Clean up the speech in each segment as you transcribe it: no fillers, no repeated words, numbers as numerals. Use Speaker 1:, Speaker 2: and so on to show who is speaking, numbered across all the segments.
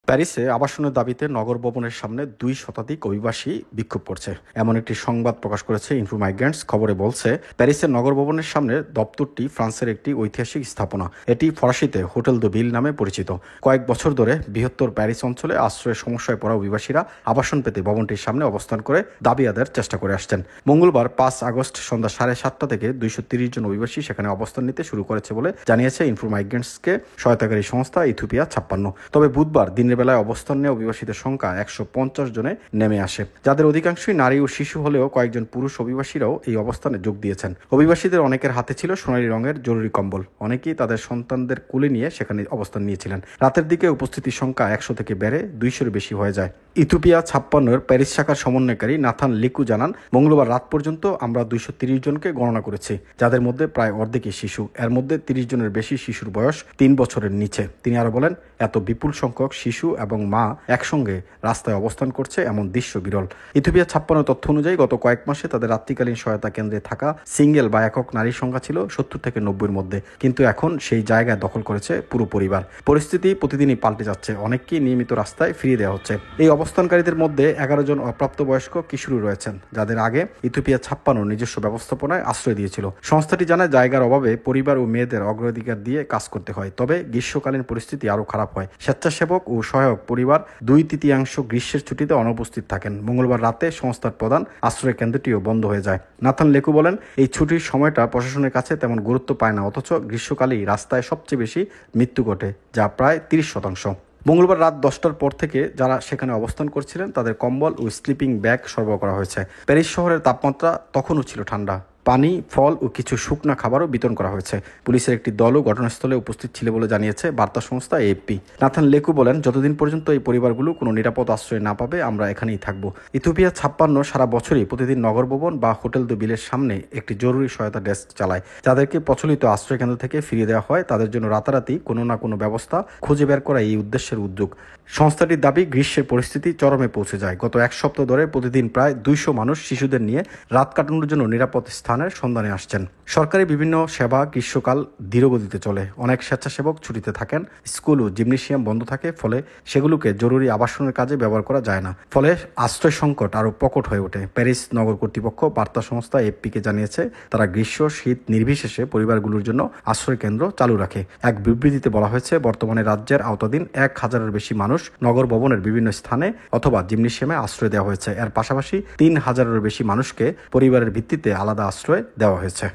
Speaker 1: প্যারিসে আবাসনের দাবিতে নগর ভবনের সামনে 2 শতাধিক অভিবাসী বিক্ষোভ করছে, এমন একটি সংবাদ প্রকাশ করেছে ইনফো মাইগ্রেন্টস। খবরে বলছে, প্যারিসের নগর ভবনের সামনে দপ্তরটি ফ্রান্সের একটি ঐতিহাসিক স্থাপনা। এটি ফরাসিতে হোটেল দো ভিল নামে পরিচিত। কয়েক বছর ধরে বৃহত্তর প্যারিস অঞ্চলে আশ্রয়ের সমস্যায় পড়া অভিবাসীরা আবাসন পেতে ভবনটির সামনে অবস্থান করে দাবি আদায়ের চেষ্টা করে আসছেন। মঙ্গলবার 5 আগস্ট সন্ধ্যা 7:30 থেকে 230 জন অভিবাসী সেখানে অবস্থান নিতে শুরু করেছে বলে জানিয়েছে ইনফো মাইগ্রেন্টসকে সহায়তাকারী সংস্থা ইথিওপিয়া 56। তবে বুধবার দিনের বেলায় অবস্থান নেওয়া অভিবাসীদের সংখ্যা 150 জনে নেমে আসে, যাদের অধিকাংশই নারী ও শিশু হলেও কয়েকজন পুরুষ অভিবাসীরাও এই অবস্থানে যোগ দিয়েছেন। অভিবাসীদের অনেকের হাতে ছিল সোনালী রঙের জরুরি কম্বল। অনেকেই তাদের সন্তানদের কোলে নিয়ে সেখানে অবস্থান নিয়েছিলেন। রাতের দিকে উপস্থিতির সংখ্যা 100 থেকে বেড়ে 200-এর বেশি হয়ে যায়। ইথিওপিয়া 56-এর প্যারিস শাখার সমন্বয়কারী নাথান লেকু জানান, মঙ্গলবার রাত পর্যন্ত আমরা 230 জনকে গণনা করেছি, যাদের মধ্যে প্রায় অর্ধেকই শিশু। এর মধ্যে 30 জনের বেশি শিশুর বয়স 3 বছরের নিচে। তিনি আরো বলেন, এত বিপুল সংখ্যক শিশু এবং মা একসঙ্গে রাস্তায় অবস্থান করছে এমন দৃশ্য বিরল। ইথিওপিয়া 56 তথ্য অনুযায়ী গত কয়েক মাসে তাদের রাত্রিকালীন সহায়তা কেন্দ্রে থাকা সিঙ্গেল বা একক নারীর সংখ্যা ছিল 70 থেকে 90-এর মধ্যে, কিন্তু এখন সেই জায়গায় দখল করেছে পুরো পরিবার। পরিস্থিতি প্রতিদিনই পাল্টে যাচ্ছে, অনেককেই নিয়মিত রাস্তায় ফিরিয়ে দেওয়া হচ্ছে। এই অবস্থানকারীদের মধ্যে 11 জন অপ্রাপ্তবয়স্ক কিশোরী রয়েছেন, যাদের আগে ইথিওপিয়া 56 নিজস্ব ব্যবস্থাপনায় আশ্রয় দিয়েছিল। সংস্থাটি জানায়, জায়গার অভাবে পরিবার ও মেয়েদের অগ্রাধিকার দিয়ে কাজ করতে হয়। তবে গ্রীষ্মকালীন পরিস্থিতি আরো খারাপ হয়। স্বেচ্ছাসেবক ও সহায়ক পরিবার 2/3 গ্রীষ্মের ছুটিতে অনুপস্থিত থাকেন। মঙ্গলবার রাতে সংস্থার প্রধান আশ্রয় কেন্দ্রটিও বন্ধ হয়ে যায়। নাথান লেকু বলেন, এই ছুটির সময়টা প্রশাসনের কাছে তেমন গুরুত্ব পায় না, অথচ গ্রীষ্মকালেই রাস্তায় সবচেয়ে বেশি মৃত্যু ঘটে, যা প্রায় 30%। মঙ্গলবার রাত 10টার পর থেকে যারা সেখানে অবস্থান করছিলেন তাদের কম্বল ও স্লিপিং ব্যাগ সরবরাহ করা হয়েছে। প্যারিস শহরের তাপমাত্রা তখনও ছিল ঠান্ডা। পানি, ফল ও কিছু শুকনা খাবারও বিতরণ করা হয়েছে। পুলিশের একটি দলও ঘটনাস্থলে উপস্থিত ছিল বলে জানিয়েছে বার্তা সংস্থা এএফপি। নাথান লেকু বলেন, যতদিন পর্যন্ত এই পরিবারগুলো কোনো নিরাপদ আশ্রয় না পাবে আমরা এখানেই থাকবো। ইথিওপিয়া 56 সারা বছরই প্রতিদিন নগর ভবন বা হোটেল দো বিলের সামনে একটি জরুরি সহায়তা ডেস্ক চালায়। যাদেরকে প্রচলিত আশ্রয় কেন্দ্র থেকে ফিরিয়ে দেওয়া হয় তাদের জন্য রাতারাতি কোনো না কোনো ব্যবস্থা খুঁজে বের করা এই উদ্দেশ্যের উদ্যোগ। সংস্থাটির দাবি, গ্রীষ্মের পরিস্থিতি চরমে পৌঁছে যায়। গত এক সপ্তাহ ধরে প্রতিদিন প্রায় 200 মানুষ শিশুদের নিয়ে রাত কাটানোর জন্য নিরাপদ স্থানের সন্ধানে আসছেন। সরকারি বিভিন্ন সেবা গ্রীষ্মকাল ধীরগতিতে চলে। অনেক স্বেচ্ছাসেবক ছুটিতে থাকেন, স্কুল ও জিমনেশিয়াম বন্ধ থাকে, ফলে সেগুলোকে জরুরি আবাসনের কাজে ব্যবহার করা যায় না। ফলে আশ্রয় সংকট আরও প্রকট হয়ে ওঠে। প্যারিস নগর কর্তৃপক্ষ বার্তা সংস্থা এএফপিকে জানিয়েছে, তারা গ্রীষ্ম শীত নির্বিশেষে পরিবারগুলোর জন্য আশ্রয় কেন্দ্র চালু রাখে। এক বিবৃতিতে বলা হয়েছে, বর্তমানে রাজ্যের আওতাধীন 1000-এর বেশি মানুষ নগর ভবনের বিভিন্ন স্থানে অথবা জিমনেশিয়ামে আশ্রয় দেওয়া হয়েছে। এর পাশাপাশি 3000-এর বেশি মানুষকে পরিবারের ভিত্তিতে আলাদা আশ্রয় দেওয়া হয়েছে।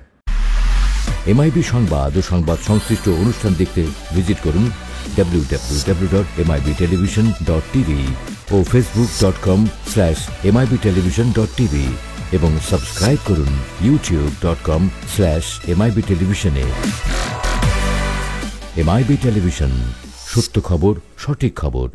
Speaker 2: এমআইবি সংবাদ ও সংবাদ সংশ্লিষ্ট অনুষ্ঠান দেখতে ভিজিট করুন www.mibtelevision.tv ও facebook.com/mibtelevision.tv এবং সাবস্ক্রাইব করুন youtube.com/mibtelevision এ। এমআইবি টেলিভিশন, সত্য খবর, সঠিক খবর।